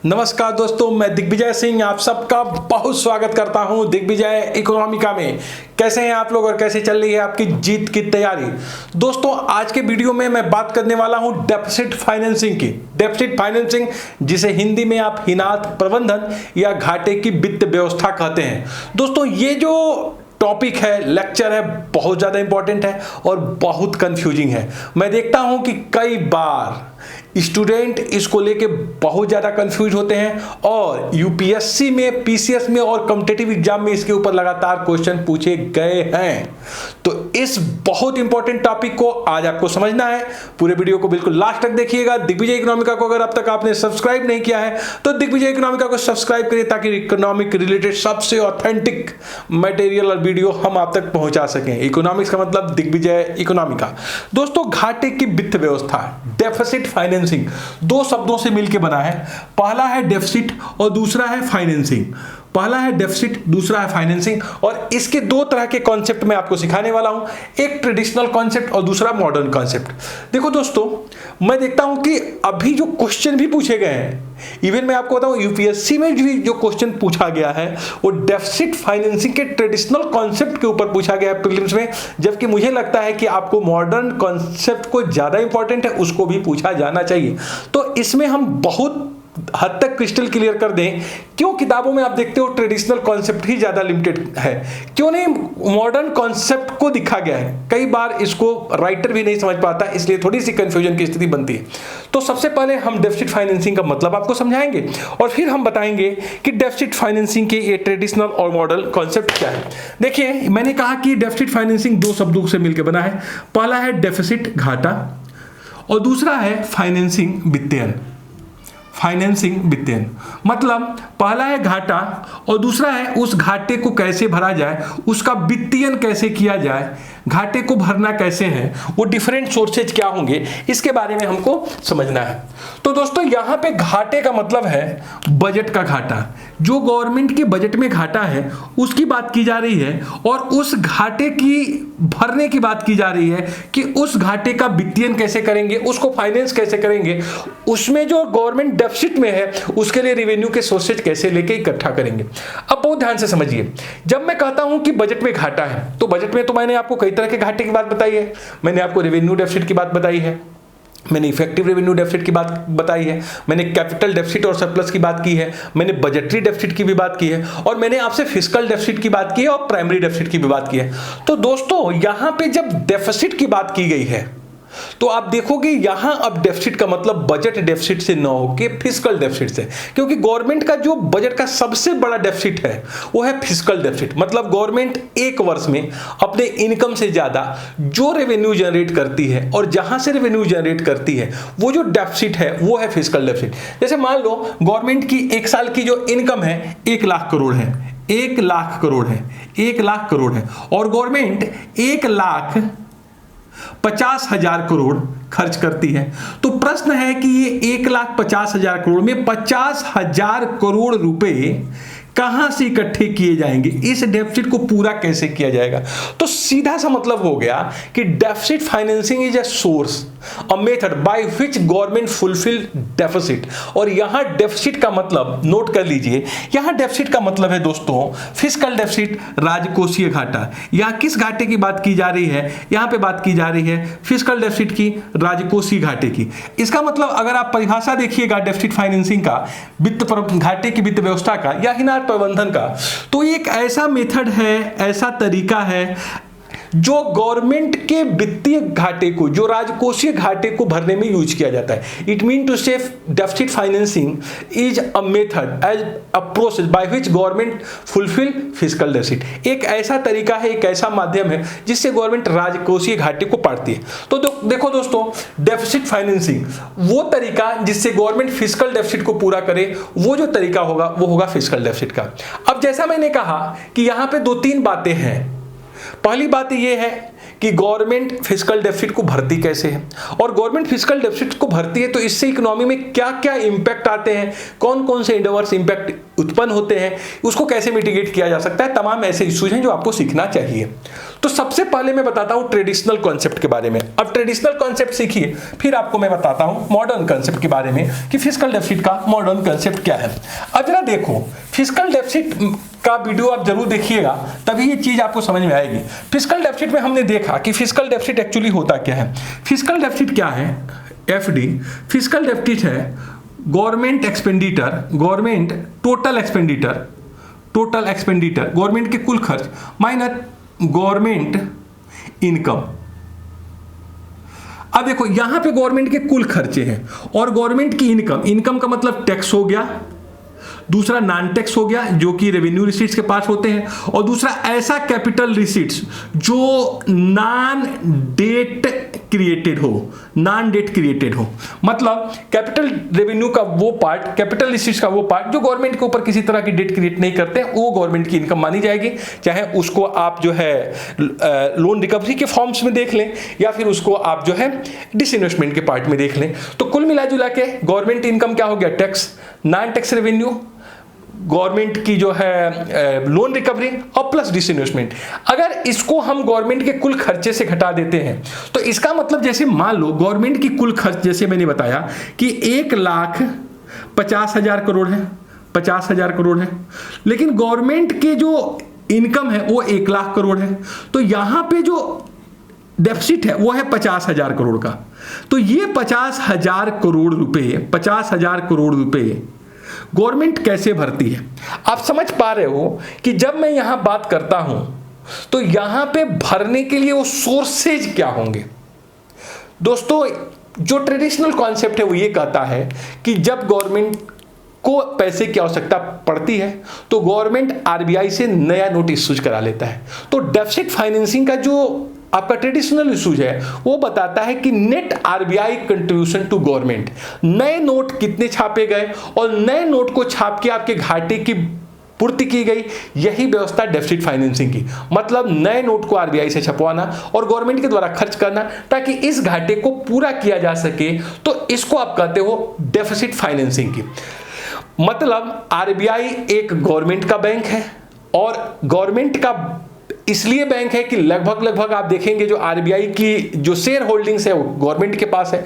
नमस्कार दोस्तों, मैं दिग्विजय सिंह आप सबका बहुत स्वागत करता हूं दिग्विजय इकोनॉमिका में। कैसे हैं आप लोग और कैसे चल रही है आपकी जीत की तैयारी। दोस्तों, आज के वीडियो में मैं बात करने वाला हूं डेफिसिट फाइनेंसिंग की। डेफिसिट फाइनेंसिंग, जिसे हिंदी में आप हिनात प्रबंधन या घाटे की वित्त व्यवस्था कहते हैं। दोस्तों, ये जो टॉपिक है, लेक्चर है, बहुत ज़्यादा इंपॉर्टेंट है और बहुत कंफ्यूजिंग है। मैं देखता हूं कि कई बार स्टूडेंट इसको लेके बहुत ज़्यादा कंफ्यूज होते हैं और यूपीएससी में, पीसीएस में और कॉम्पिटिटिव एग्जाम में इसके ऊपर लगातार क्वेश्चन पूछे गए हैं। तो इस बहुत इंपॉर्टेंट टॉपिक को आज आपको समझना है। पूरे वीडियो को बिल्कुल लास्ट तक देखिएगा। दिग्विजय इकोनॉमिका को अगर अब तक आपने सब्सक्राइब नहीं किया है तो दिग्विजय इकोनॉमिका को सब्सक्राइब करिए, ताकि इकोनॉमिक रिलेटेड सबसे ऑथेंटिक मटेरियल और वीडियो हम आप तक पहुंचा सकें। इकोनॉमिक्स का मतलब दिग्विजय इकोनॉमिका। दोस्तों, घाटे की वित्त व्यवस्था, डेफिसिट फाइनेंसिंग, दो शब्दों से मिलकर बना है। पहला है डेफिसिट और दूसरा है फाइनेंसिंग। पहला है डेफिसिट, दूसरा है फाइनेंसिंग। और इसके दो तरह के कॉन्सेप्ट मैं आपको सिखाने वाला हूं, एक ट्रेडिशनल कॉन्सेप्ट और दूसरा मॉडर्न कॉन्सेप्ट। देखो दोस्तों, मैं देखता हूं कि अभी जो क्वेश्चन भी पूछे गए हैं, इवन मैं आपको बताऊं यूपीएससी में भी जो क्वेश्चन पूछा गया है वो डेफिसिट फाइनेंसिंग के ट्रेडिशनल कॉन्सेप्ट के ऊपर पूछा गया है प्रीलिम्स में। जबकि मुझे लगता है कि आपको मॉडर्न कॉन्सेप्ट को ज्यादा इंपॉर्टेंट है, उसको भी पूछा जाना चाहिए। तो इसमें हम बहुत हद तक क्रिस्टल क्लियर कर दें, क्यों किताबों में आप देखते हो ट्रेडिशनल कॉन्सेप्ट ही ज्यादा लिमिटेड है, क्यों नहीं मॉडर्न कॉन्सेप्ट को दिखा गया है। कई बार इसको राइटर भी नहीं समझ पाता, इसलिए थोड़ी सी कंफ्यूजन की स्थिति बनती है। तो सबसे पहले हम डेफिसिट फाइनेंसिंग का मतलब आपको समझाएंगे और फिर हम बताएंगे कि डेफिसिट फाइनेंसिंग के ये ट्रेडिशनल और मॉडर्न कॉन्सेप्ट क्या है। देखिए, मैंने कहा कि डेफिसिट फाइनेंसिंग दो शब्दों से मिलकर बना है। पहला है डेफिसिट, घाटा, और दूसरा है फाइनेंसिंग, वित्तीयन। फाइनेंसिंग, वित्तीयन मतलब पहला है घाटा और दूसरा है उस घाटे को कैसे भरा जाए, उसका वित्तीयन कैसे किया जाए, घाटे को भरना कैसे है, वो डिफरेंट सोर्सेज क्या होंगे, इसके बारे में हमको समझना है। तो दोस्तों, यहां पे घाटे का मतलब है बजट का घाटा। जो गवर्नमेंट के बजट में घाटा है उसकी बात की जा रही है, और उस घाटे की भरने की बात की जा रही है कि उस घाटे का वित्तीयन कैसे करेंगे, उसको फाइनेंस कैसे करेंगे, उसमें जो गवर्नमेंट डेफिसिट में है उसके लिए रेवेन्यू के सोर्सेज कैसे लेके इकट्ठा करेंगे। अब बहुत ध्यान से समझिए, जब मैं कहता हूं कि बजट में घाटा है तो बजट में तो मैंने आपको कई तरह के घाटे की बात बताई है। मैंने आपको रेवेन्यू डेफिसिट की बात बताई है, मैंने इफेक्टिव रेवेन्यू डेफिसिट की बात बताई है, मैंने कैपिटल डेफिसिट और सरप्लस की बात की है, मैंने बजटरी डेफिसिट की भी बात की है, और मैंने आपसे फिस्कल डेफिसिट की बात की है और प्राइमरी डेफिसिट की भी बात की है। तो दोस्तों, यहां पे जब डेफिसिट की बात की गई है तो आप देखोगे यहां अब डेफिसिट का मतलब बजट डेफिसिट से न होके फिस्कल डेफिसिट से, क्योंकि गवर्नमेंट का जो बजट का सबसे बड़ा डेफिसिट है वो है फिस्कल डेफिसिट। मतलब गवर्नमेंट एक वर्ष में अपने इनकम से ज्यादा जो रेवेन्यू जनरेट करती है और जहां से रेवेन्यू जनरेट करती है वो जो डेफिसिट है वो है फिस्कल डेफिसिट। जैसे मान लो गवर्नमेंट की एक साल की जो इनकम है 1 लाख करोड़ है, 1 लाख करोड़ है, 1 लाख करोड़ है, और गवर्नमेंट 1,50,000 करोड़ खर्च करती है। तो प्रश्न है कि ये 1,50,000 करोड़ में 50,000 करोड़ रुपए कहां से इकट्ठे किए जाएंगे, इस डेफिसिट को पूरा कैसे किया जाएगा। तो सीधा सा मतलब हो गया कि deficit financing is a source, a method by which government fulfil deficit. और यहां डेफिसिट का मतलब नोट कर लीजिए, यहां डेफिसिट का मतलब है दोस्तों फिस्कल डेफिसिट, राजकोषीय घाटा। यहां किस घाटे की बात की जा रही है, यहां पे बात की जा रही है फिस्कल डेफिसिट की, राजकोषीय घाटे की। इसका मतलब अगर आप परिभाषा देखिएगा डेफिसिट फाइनेंसिंग का, घाटे की वित्त व्यवस्था का या हिनात प्रबंधन का, तो एक ऐसा मेथड है, ऐसा तरीका है जो गवर्नमेंट के वित्तीय घाटे को, जो राजकोषीय घाटे को भरने में यूज किया जाता है। It mean to say deficit financing is a method as a process by which government fulfil fiscal deficit. एक ऐसा तरीका है, एक ऐसा माध्यम है जिससे गवर्नमेंट राजकोषीय घाटे को पाटती है। तो देखो दोस्तों, डेफिसिट फाइनेंसिंग वो तरीका जिससे गवर्नमेंट फिस्कल डेफिसिट को पूरा करे, वो जो तरीका होगा वो होगा फिस्कल डेफिसिट का। अब जैसा मैंने कहा कि यहां पे 2-3 बातें हैं। पहली बात ये है कि गवर्नमेंट फिस्कल डेफिसिट को भरती कैसे है, और गवर्नमेंट फिस्कल डेफिसिट को भरती है तो इससे इकोनॉमी में क्या क्या इंपैक्ट आते हैं, कौन कौन से एडवर्स इंपैक्ट उत्पन्न होते हैं, उसको कैसे मिटिगेट किया जा सकता है। तमाम ऐसे इश्यूज हैं जो आपको सीखना चाहिए। तो सबसे पहले मैं बताता हूं ट्रेडिशनल कॉन्सेप्ट के बारे में। अब ट्रेडिशनल कॉन्सेप्ट सीखिए, फिर आपको मैं बताता हूं मॉडर्न कॉन्सेप्ट के बारे में कि फिस्कल डेफिसिट का मॉडर्न कॉन्सेप्ट क्या है। अब जरा देखो, फिस्कल डेफिसिट का वीडियो आप जरूर देखिएगा, तभी ये चीज आपको समझ में आएगी। फिस्कल डेफिसिट में हमने देखा कि फिस्कल डेफिसिट एक्चुअली होता क्या है। फिस्कल डेफिसिट क्या है? एफडी फिस्कल डेफिसिट है government expenditure, government total expenditure government के कुल खर्च माइनस गवर्नमेंट इनकम। अब देखो यहां पे गवर्नमेंट के कुल खर्चे हैं और गवर्नमेंट की इनकम का मतलब टैक्स हो गया, दूसरा नॉन टैक्स हो गया जो कि रेवेन्यू रिसीट्स के पास होते हैं, और दूसरा ऐसा कैपिटल रिसीट्स जो नॉन डेट क्रिएटेड हो, मतलब कैपिटल रेवेन्यू का वो पार्ट, कैपिटल रिसीट्स का वो पार्ट जो गवर्नमेंट के ऊपर किसी तरह की डेट क्रिएट नहीं करते, वो गवर्नमेंट की इनकम मानी जाएगी। चाहे उसको आप जो है लोन रिकवरी के फॉर्म्स में देख लें या फिर उसको आप जो है डिसइन्वेस्टमेंट के पार्ट में देख लें। तो कुल मिला जुला के गवर्नमेंट इनकम क्या हो गया? Tax, non tax revenue, government की जो है लोन रिकवरी और प्लस डिसइन्वेस्टमेंट। अगर इसको हम गवर्नमेंट के कुल खर्चे से घटा देते हैं तो इसका मतलब जैसे मान लो गवर्नमेंट की कुल खर्च, जैसे मैंने बताया कि 1,50,000 करोड़ है, 50,000 करोड़ है, लेकिन गवर्नमेंट के जो इनकम है वो 1,00,000 करोड़ है। तो यहां पे जो डेफिसिट है वो है 50,000 करोड़ का। तो ये 50,000 करोड़ रुपए गवर्नमेंट कैसे भरती है? आप समझ पा रहे हो कि जब मैं यहां बात करता हूं तो यहां पे भरने के लिए वो सोर्सेज क्या होंगे। दोस्तों, जो ट्रेडिशनल कॉन्सेप्ट है वो ये कहता है कि जब गवर्नमेंट को पैसे की आवश्यकता पड़ती है तो गवर्नमेंट आरबीआई से नया नोट इश्यूज करा लेता है। तो डेफिसिट फाइनेंसिंग का जो आपका ट्रेडिशनल इश्यूज है वो बताता है कि net RBI contribution to government, नए नोट कितने छापे गए और नए नोट को छाप के आपके घाटे की पूर्ति की गई, यही व्यवस्था डेफिसिट फाइनेंसिंग की। मतलब नए नोट को आरबीआई से छपवाना और गवर्नमेंट के द्वारा खर्च करना ताकि इस घाटे को पूरा किया जा सके, तो इसको आप कहते हो डेफिसिट फाइनेंसिंग की। मतलब आरबीआई एक गवर्नमेंट का बैंक है और गवर्नमेंट का इसलिए बैंक है कि लगभग आप देखेंगे जो आरबीआई की जो शेयर होल्डिंग्स है वो गवर्नमेंट के पास है।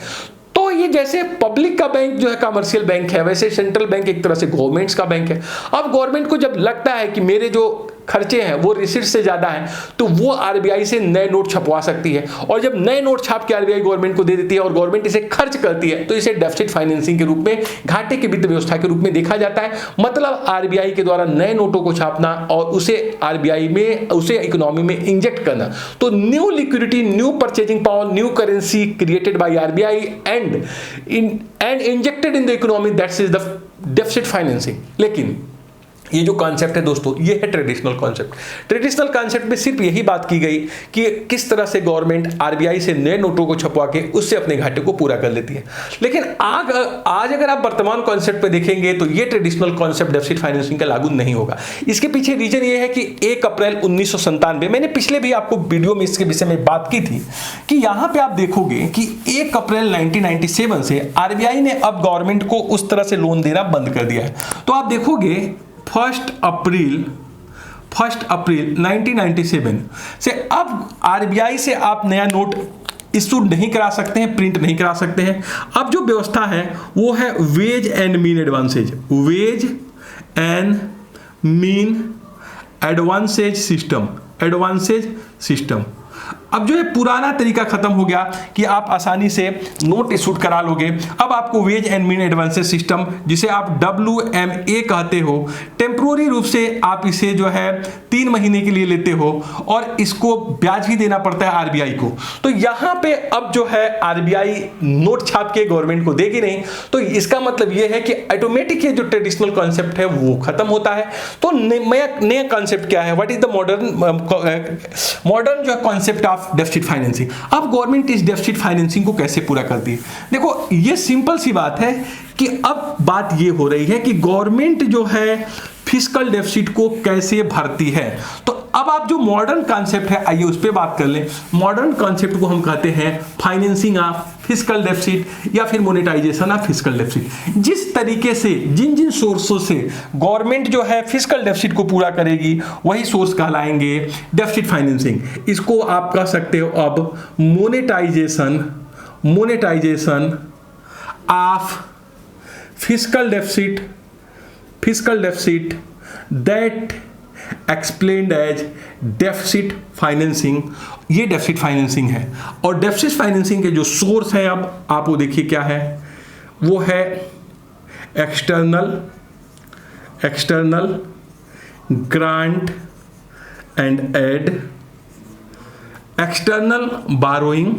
तो ये जैसे पब्लिक का बैंक जो है कमर्शियल बैंक है, वैसे सेंट्रल बैंक एक तरह से गवर्नमेंट्स का बैंक है। अब गवर्नमेंट को जब लगता है कि मेरे जो खर्चे हैं वो रिसीट से ज्यादा हैं तो वो आरबीआई से नए नोट छपवा सकती है, और जब नए नोट छाप के आरबीआई गवर्नमेंट को दे देती है और गवर्नमेंट इसे खर्च करती है तो इसे डेफिसिट फाइनेंसिंग के रूप में, घाटे की वित्त व्यवस्था के रूप में देखा जाता है। मतलब आरबीआई के द्वारा नए नोटों को छापना और उसे आरबीआई में, उसे इकोनॉमी में इंजेक्ट करना। तो new liquidity, new purchasing power, new currency created by RBI and injected in the economy, that's is the deficit financing. लेकिन ये जो कॉन्सेप्ट है दोस्तों, ये है ट्रेडिशनल कॉन्सेप्ट। ट्रेडिशनल कॉन्सेप्ट में सिर्फ यही बात की गई कि किस तरह से गवर्नमेंट आरबीआई से नए नोटों को छपवा के उससे अपने घाटे को पूरा कर लेती है। लेकिन आज अगर आप वर्तमान कॉन्सेप्ट पे देखेंगे तो ये ट्रेडिशनल कॉन्सेप्ट डेफिसिट फाइनेंसिंग का लागू नहीं होगा। इसके पीछे रीजन ये है कि 1 अप्रैल 1997, मैंने पिछले भी आपको वीडियो में इसके विषय में बात की थी कि यहां पर आप देखोगे कि 1 अप्रैल 1997 से आरबीआई ने अब गवर्नमेंट को उस तरह से लोन देना बंद कर दिया है। तो आप देखोगे 1 अप्रैल 1997 से अब आरबीआई से आप नया नोट इशू नहीं करा सकते हैं, प्रिंट नहीं करा सकते हैं। अब जो व्यवस्था है वो है ways and means advances, ways and means advances system. अब जो है पुराना तरीका खत्म हो गया कि आप आसानी से नोट इशूड करा लोगे। अब आपको ways and means advances system, जिसे आप WMA कहते हो, टेम्पोररी रूप से आप इसे जो है 3 महीने के लिए लेते हो और इसको ब्याज भी देना पड़ता है आरबीआई को। तो यहां पे अब जो है आरबीआई नोट छाप के गवर्नमेंट को देगी नहीं, तो इसका मतलब यह है कि ऑटोमेटिक ये जो ट्रेडिशनल कॉन्सेप्ट है वो खत्म होता है। तो नया कॉन्सेप्ट क्या है? व्हाट इज द मॉडर्न जो कॉन्सेप्ट ऑफ डेफिसिट फाइनेंसिंग। अब गवर्नमेंट इस डेफिसिट फाइनेंसिंग को कैसे पूरा करती है? देखो, ये सिंपल सी बात है कि अब बात ये हो रही है कि गवर्नमेंट जो है फिस्कल डेफिसिट को कैसे भरती है। तो अब अब आप जो मॉडर्न कॉन्सेप्ट है, आइए उस पर बात कर लें। मॉडर्न कॉन्सेप्ट को हम कहते हैं फाइनेंसिंग ऑफ फिस्कल डेफिसिट या फिर मोनेटाइजेशन ऑफ फिस्कल डेफिसिट। जिस तरीके से जिन जिन सोर्सों से गवर्नमेंट जो है फिस्कल डेफिसिट को पूरा करेगी वही सोर्स कहलाएंगे डेफिसिट फाइनेंसिंग। इसको आप कह सकते हो अब monetization of fiscal deficit that explained as deficit financing. ये डेफिसिट फाइनेंसिंग है। और डेफिसिट फाइनेंसिंग के जो सोर्स हैं अब आप वो देखिए क्या है, वो है external grant and aid, external borrowing,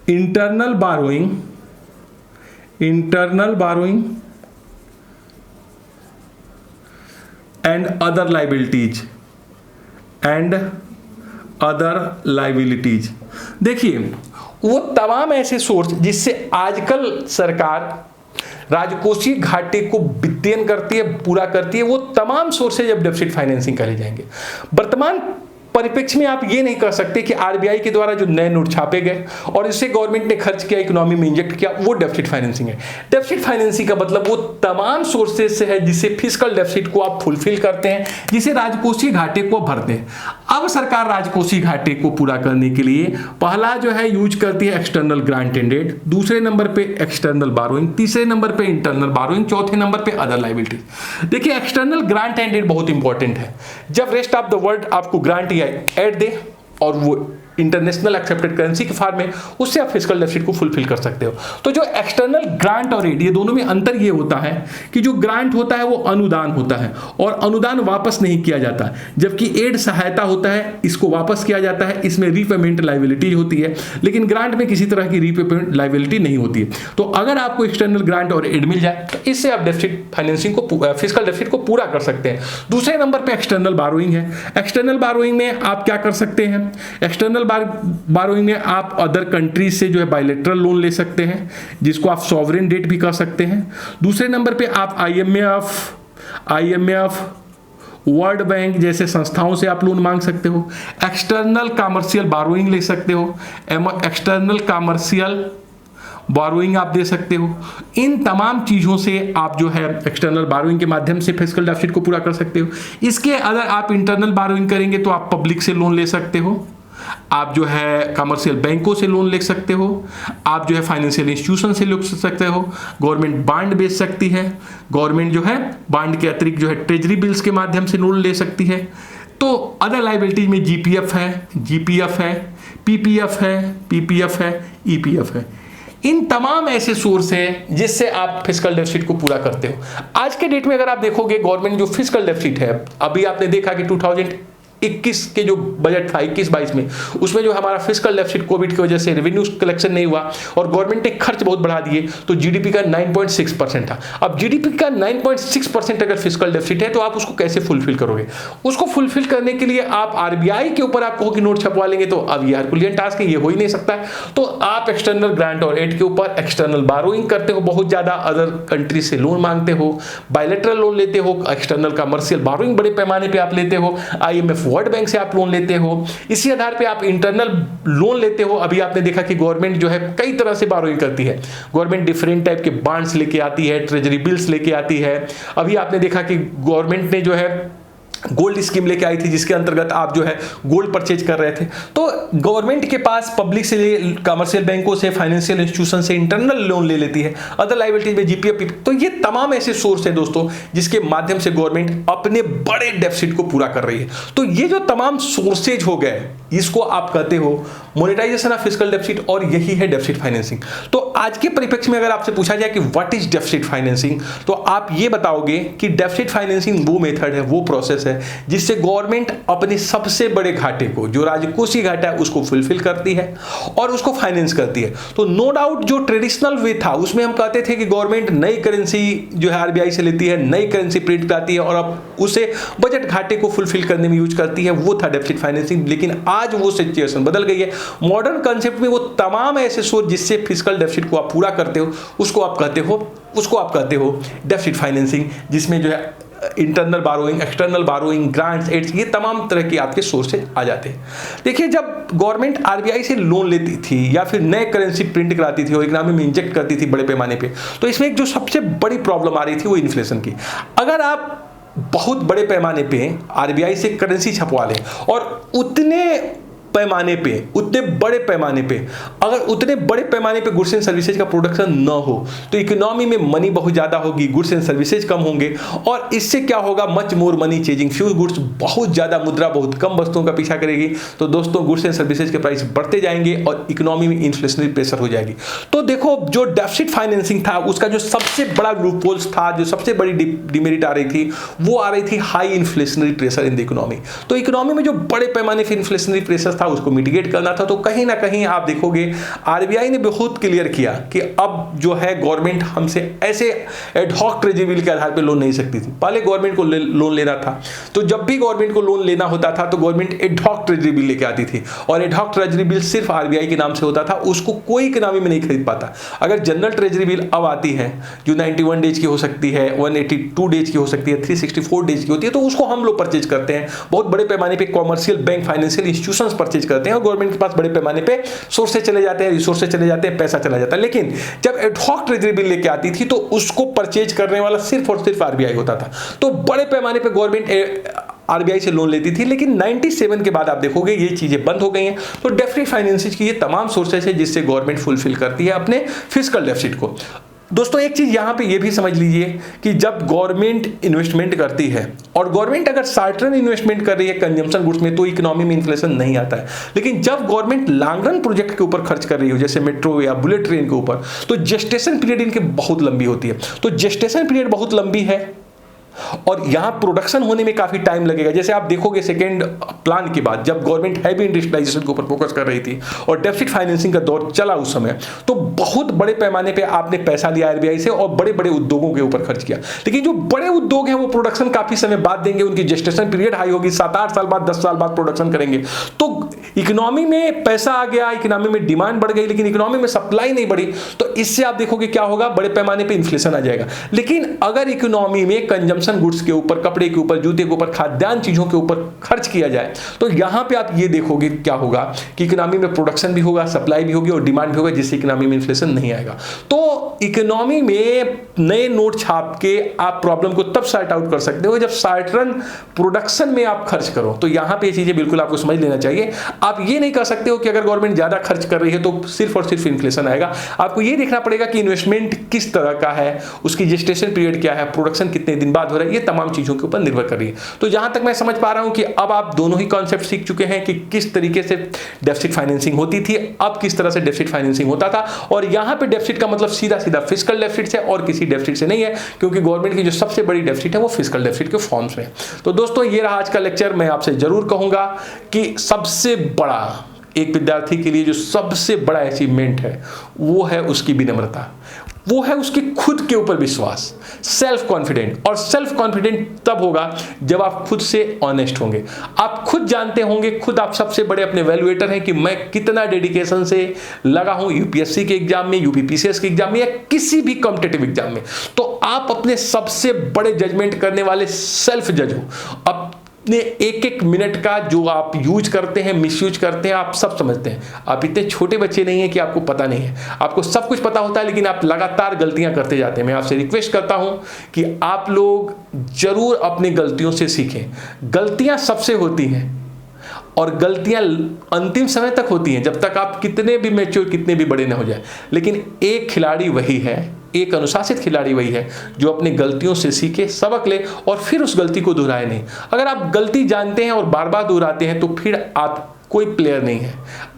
internal borrowing and other liabilities। देखिए वो तमाम ऐसे सोर्स जिससे आजकल सरकार राजकोषीय घाटे को वित्तीयन करती है, पूरा करती है, वो तमाम सोर्सेज अब डेफिसिट फाइनेंसिंग करे जाएंगे। वर्तमान परिप्रेक्ष्य में आप ये नहीं कर सकते कि आरबीआई के द्वारा जो नए नोट छापे गए और इससे गवर्नमेंट ने खर्च किया, इकोनॉमी में इंजेक्ट किया, वो डेफिसिट फाइनेंसिंग है। डेफिसिट फाइनेंसिंग का मतलब वो तमाम सोर्सेज से है जिससे फिस्कल डेफिसिट को आप फुलफिल करते हैं, जिसे राजकोषीय घाटे को भरते हैं। अब सरकार राजकोषीय घाटे को पूरा करने के लिए पहला जो है यूज करती है एक्सटर्नल ग्रांट एंड एड, दूसरे नंबर पे एक्सटर्नल बोरोइंग, तीसरे नंबर पे इंटरनल बोरोइंग, चौथे नंबर पे अदर लायबिलिटीज। देखिए एक्सटर्नल ग्रांट एंड एड बहुत इंपॉर्टेंट है। जब रेस्ट ऑफ द वर्ल्ड आपको ग्रांट या एड दे और वो इंटरनेशनल एक्सेप्टेड करेंसी के फॉर्म में, उससे आप फिस्कल डेफिसिट को फुलफिल कर सकते हो। तो जो एक्सटर्नल ग्रांट और एड, ये दोनों में अंतर ये होता है कि जो ग्रांट होता है वो अनुदान होता है और अनुदान वापस नहीं किया जाता, जबकि एड सहायता होता है, इसको वापस किया जाता है, इसमें रीपेमेंट लायबिलिटी होती है, लेकिन ग्रांट में किसी तरह की रीपेमेंट लायबिलिटी नहीं होती है। तो अगर आपको एक्सटर्नल ग्रांट और एड मिल जाए तो इससे आप डेफिसिट फाइनेंसिंग को, फिस्कल डेफिसिट को पूरा कर सकते हैं। दूसरे नंबर पर एक्सटर्नल बोरोइंग है। एक्सटर्नल बोरोइंग में आप क्या कर सकते हैं, एक्सटर्नल बोरोइंग में आप अदर कंट्रीज से जो है बायलैटरल लोन ले सकते हैं, जिसको आप सॉवरेन डेट भी कह सकते हैं। दूसरे नंबर पे आप आईएमएफ, वर्ल्ड बैंक जैसे संस्थाओं से आप लोन मांग सकते हो। एक्सटर्नल कमर्शियल बोरोइंग ले सकते हो, एक्सटर्नल कमर्शियल बोरोइंग आप दे सकते हो। इन तमाम चीज़ों से आप जो है एक्सटर्नल बोरोइंग के माध्यम से फिस्कल डेफिसिट को पूरा कर सकते हो। इसके अगर आप इंटरनल बोरोइंग करेंगे तो आप पब्लिक से लोन ले सकते हो, आप जो है कमर्शियल बैंकों से लोन ले सकते हो, आप जो है फाइनेंशियल इंस्टीट्यूशन से ले सकते हो, गवर्नमेंट बांड बेच सकती है, गवर्नमेंट जो है बांड के अतिरिक्त जो है ट्रेजरी बिल्स के माध्यम से लोन ले सकती है। तो अदर लायबिलिटीज में जीपीएफ है, पीपीएफ है, ईपीएफ है। इन तमाम ऐसे सोर्स हैं जिससे आप फिस्कल डेफिसिट को पूरा करते हो। आज के डेट में अगर आप देखोगे गवर्नमेंट जो फिस्कल डेफिसिट है, अभी आपने देखा कि 2021 के जो बजट था 21-22 में, उसमें जो हमारा फिस्कल डेफिसिट कोविड की वजह से रेवेन्यू कलेक्शन नहीं हुआ और गवर्नमेंट ने खर्च बहुत बढ़ा दिए, तो जीडीपी का 9.6% था। अब जीडीपी का 9.6% अगर फिस्कल डेफिसिट है तो आप उसको कैसे फुलफिल करोगे? उसको फुलफिल करने के लिए आप आरबीआई के ऊपर आप कहो कि नोट छपवा लेंगे, तो अब ये हरकुलियन टास्क है, ये हो ही नहीं सकता है। तो आप एक्सटर्नल ग्रांट और एड के ऊपर एक्सटर्नल बोरोइंग करते हो, बहुत ज्यादा अदर कंट्रीज से लोन मांगते हो, बायलैटरल लोन लेते हो, एक्सटर्नल कमर्शियल बोरोइंग बड़े पैमाने पे आप लेते हो, आईएमएफ वर्ल्ड बैंक से आप लोन लेते हो, इसी आधार पे आप इंटरनल लोन लेते हो। अभी आपने देखा कि गवर्नमेंट जो है कई तरह से बोरोइंग करती है, गवर्नमेंट डिफरेंट टाइप के बॉन्ड्स लेके आती है, ट्रेजरी बिल्स लेके आती है। अभी आपने देखा कि गवर्नमेंट ने जो है गोल्ड स्कीम लेके आई थी, जिसके अंतर्गत आप जो है गोल्ड परचेज कर रहे थे। तो गवर्नमेंट के पास पब्लिक से, कमर्शियल बैंकों से, फाइनेंशियल इंस्टीट्यूशन से इंटरनल लोन ले लेती है, अदर लायबिलिटीज में जीपीएफ। तो ये तमाम ऐसे सोर्स हैं दोस्तों जिसके माध्यम से गवर्नमेंट अपने बड़े डेफिसिट को पूरा कर रही है। तो ये जो तमाम सोर्सेज हो गए, इसको आप कहते हो मोनेटाइजेशन ऑफ फिस्कल डेफिसिट, और यही है डेफिसिट फाइनेंसिंग। तो आज के परिप्रेक्ष्य में अगर आपसे पूछा जाए कि व्हाट इज डेफिसिट फाइनेंसिंग, तो आप ये बताओगे कि डेफिसिट फाइनेंसिंग वो मेथड है, वो प्रोसेस है जिससे गवर्नमेंट अपने सबसे बड़े घाटे को, जो राजकोषीय घाटा है, उसको फुलफिल करती है और उसको फाइनेंस करती है। तो नो डाउट जो ट्रेडिशनल वे था उसमें हम कहते थे कि गवर्नमेंट नई करेंसी जो है आरबीआई से लेती है, नई करेंसी प्रिंट कराती है और अब उसे बजट घाटे को फुलफिल करने में यूज करती है, वो था डेफिसिट फाइनेंसिंग। लेकिन आज वो सिचुएशन बदल गई है। मॉडर्न कॉन्सेप्ट में वो तमाम ऐसे सोर्स जिससे फिस्कल डेफिसिट को आप पूरा करते हो उसको आप कहते हो डेफिसिट फाइनेंसिंग, जिसमें जो है internal borrowing, external borrowing, grants, aids, ये तमाम तरह के आपके सोर्सेज आ जाते हैं। देखिए, जब गवर्नमेंट आरबीआई से लोन लेती थी या फिर नए करेंसी प्रिंट कराती थी और इकोनॉमी में इंजेक्ट करती थी बड़े पैमाने पे, तो इसमें एक जो सबसे बड़ी प्रॉब्लम आ रही थी वो इन्फ्लेशन की। अगर आप बहुत बड़े पैमाने पे आरबीआई से करेंसी छपवा लें और उतने बड़े पैमाने पे गुड्स एंड सर्विसेज का प्रोडक्शन न हो तो इकोनॉमी में मनी बहुत ज़्यादा होगी, गुड्स एंड सर्विसेज कम होंगे और इससे क्या होगा, much more money chasing few goods, बहुत ज़्यादा मुद्रा बहुत कम वस्तुओं का पीछा करेगी। तो दोस्तों, गुड्स एंड सर्विसेज के प्राइस बढ़ते जाएंगे और इकोनॉमी में इन्फ्लेशनरी प्रेशर हो जाएगी। तो देखो, जो डेफिसिट फाइनेंसिंग था उसका जो सबसे बड़ा लूपहोल्स था, जो सबसे बड़ी डिमेरिट आ रही थी, वो आ रही थी high inflationary pressure in the economy. तो इकोनॉमी में जो बड़े पैमाने पर इन्फ्लेशनरी प्रेशर उसको मिटिगेट करना था। तो कहीं ना कहीं आप देखोगे आरबीआई ने बहुत क्लियर किया कि अब जो है गवर्नमेंट हमसे ऐसे एडहॉक ट्रेजरी बिल के आधार पर लोन नहीं सकती थी। पहले गवर्नमेंट को लोन लेना था तो जब भी गवर्नमेंट को लोन लेना होता था तो गवर्नमेंट एडहॉक ट्रेजरी बिल लेके आती थी और एडहॉक ट्रेजरी बिल सिर्फ आरबीआई के नाम से होता था, उसको कोई इकोनॉमी में नहीं खरीद पाता। अगर जनरल ट्रेजरी बिल अब आती है जो 91 डेज की हो सकती है, 182 डेज की हो सकती है, 364 डेज की होती है, तो उसको हम लोग परचेज करते हैं। बहुत बड़े पैमाने पर commercial bank, financial institutions purchase करते हैं और गवर्नमेंट के पास बड़े पैमाने पे सोर्सेज चले जाते हैं, रिसोर्सेज चले जाते हैं, पैसा चला जाता है। लेकिन जब एडहॉक ट्रेजरी बिल लेके आती थी तो उसको परचेज करने वाला सिर्फ और सिर्फ आरबीआई होता था। तो बड़े पैमाने पे गवर्नमेंट आरबीआई से लोन लेती थी। लेकिन 97 के बाद आप देखोगे ये चीजें बंद हो गई हैं। तो डेफिसिट फाइनेंसिंग की ये तमाम सोर्सेज है जिससे गवर्नमेंट फुलफिल करती है अपने फिस्कल डेफिसिट को। दोस्तों, एक चीज यहां पे ये भी समझ लीजिए कि जब गवर्नमेंट इन्वेस्टमेंट करती है और गवर्नमेंट अगर शॉर्ट रन इन्वेस्टमेंट कर रही है कंजम्पशन गुड्स में तो इकोनॉमी में इन्फ्लेशन नहीं आता है। लेकिन जब गवर्नमेंट लॉन्ग रन प्रोजेक्ट के ऊपर खर्च कर रही हो, जैसे मेट्रो या बुलेट ट्रेन के ऊपर, तो जेस्टेशन पीरियड इनकी बहुत लंबी होती है। तो जेस्टेशन पीरियड बहुत लंबी है और यहां प्रोडक्शन होने में काफी टाइम लगेगा। जैसे आप देखोगे सेकेंड प्लान के बाद जब गवर्नमेंट हैवी इंडस्ट्रियलाइजेशन के ऊपर फोकस कर रही थी और डेफिसिट फाइनेंसिंग का दौर चला उस समय, तो बहुत बड़े पैमाने पे आपने पैसा लिया आरबीआई से और बड़े बड़े उद्योगों के ऊपर खर्च किया। लेकिन जो बड़े उद्योग हैं वो प्रोडक्शन काफी समय बाद देंगे, उनकी जेस्टेशन पीरियड हाई होगी, 7-8 साल बाद, 10 साल बाद प्रोडक्शन करेंगे। तो इकोनॉमी में पैसा आ गया, इकोनॉमी में डिमांड बढ़ गई, लेकिन इकोनॉमी में सप्लाई नहीं बढ़ी। तो इससे आप देखोगे क्या होगा, बड़े पैमाने पर इन्फ्लेशन आ जाएगा। लेकिन अगर इकोनॉमी में कंजम्पशन गुड्स के ऊपर, कपड़े के ऊपर, जूते के ऊपर, खाद्यान्न चीजों के ऊपर खर्च किया जाए तो यहां पे आप ये देखोगे क्या होगा कि इकोनॉमी में प्रोडक्शन भी होगा, सप्लाई भी होगी और डिमांड भी होगा, जिससे इकोनॉमी में इन्फ्लेशन नहीं आएगा। तो इकोनॉमी में नए नोट छाप के आप प्रॉब्लम को तब सॉर्ट आउट कर सकते हो जब शॉर्ट रन प्रोडक्शन में आप खर्च करो। तो यहां पे ये चीजें बिल्कुल आपको समझ लेना चाहिए। आप ये नहीं कर सकते हो कि अगर गवर्नमेंट ज्यादा खर्च कर रही है तो सिर्फ और सिर्फ इन्फ्लेशन आएगा। आपको ये देखना पड़ेगा कि इन्वेस्टमेंट किस तरह का है, उसकी जेस्टेशन पीरियड क्या है, प्रोडक्शन कितने दिन बाद हो रहा है, ये तमाम चीजों के ऊपर निर्भर कर रही है। तो जहां तक मैं समझ पा रहा हूं कि अब आप दोनों ही कॉन्सेप्ट सीख चुके हैं कि किस तरीके से डेफिसिट फाइनेंसिंग होती थी, अब किस तरह से डेफिसिट फाइनेंसिंग होता था। और यहां पे डेफिसिट का मतलब सीधा सीधा फिस्कल डेफिसिट से और किसी डेफिसिट से नहीं है, क्योंकि गवर्नमेंट की जो सबसे बड़ी डेफिसिट है वो फिस्कल डेफिसिट के फॉर्म्स में। तो दोस्तों, ये रहा आज का लेक्चर। मैं आपसे जरूर कहूंगा कि सबसे बड़ा एक विद्यार्थी के लिए जो सबसे बड़ा अचीवमेंट है वो है उसकी विनम्रता, वो है उसके खुद के ऊपर विश्वास, सेल्फ कॉन्फिडेंट। और सेल्फ कॉन्फिडेंट तब होगा जब आप खुद से ऑनेस्ट होंगे, आप खुद जानते होंगे, खुद आप सबसे बड़े अपने वैल्यूएटर हैं कि मैं कितना डेडिकेशन से लगा हूं यूपीएससी के एग्जाम में, यूपीपीसीएस के एग्जाम में या किसी भी कॉम्पिटिटिव एग्जाम में। तो आप अपने सबसे बड़े जजमेंट करने वाले सेल्फ जज हो। अपने एक एक मिनट का जो आप यूज करते हैं, मिसयूज करते हैं, आप सब समझते हैं। आप इतने छोटे बच्चे नहीं हैं कि आपको पता नहीं है, आपको सब कुछ पता होता है, लेकिन आप लगातार गलतियां करते जाते हैं। मैं आपसे रिक्वेस्ट करता हूं कि आप लोग जरूर अपनी गलतियों से सीखें। गलतियां सबसे होती हैं और गलतियां अंतिम समय तक होती हैं, जब तक आप कितने भी मैच्योर, कितने भी बड़े ना हो जाए। लेकिन एक खिलाड़ी वही है, एक अनुशासित खिलाड़ी वही है जो अपनी गलतियों से सीखे, सबक ले और फिर उस गलती को दोहराए नहीं। अगर आप गलती जानते हैं और बार बार दोहराते हैं तो फिर आप कोई प्लेयर नहीं है।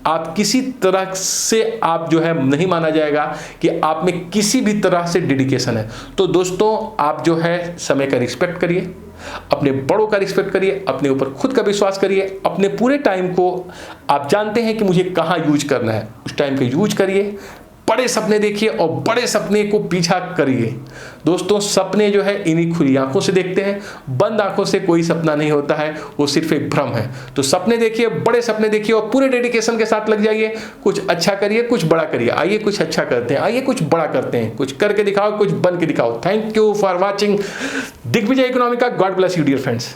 आप किसी तरह से आप जो है नहीं माना जाएगा कि आप में किसी भी तरह से डेडिकेशन है। तो दोस्तों, आप जो है समय का रिस्पेक्ट करिए, अपने बड़ों का रिस्पेक्ट करिए, अपने ऊपर खुद का विश्वास करिए। अपने पूरे टाइम को आप जानते हैं कि मुझे कहाँ यूज करना है, उस टाइम का यूज करिए। बड़े सपने देखिए और बड़े सपने को पीछा करिए। दोस्तों सपने जो है इन्हीं खुली आंखों से देखते हैं, बंद आंखों से कोई सपना नहीं होता है, वो सिर्फ एक भ्रम है। तो सपने देखिए, बड़े सपने देखिए और पूरे डेडिकेशन के साथ लग जाइए, कुछ अच्छा करिए, कुछ बड़ा करिए। आइए कुछ अच्छा करते हैं, आइए कुछ बड़ा करते हैं, कुछ करके दिखाओ, कुछ बन के दिखाओ। Thank you for watching Digvijay Economica. God bless you dear friends.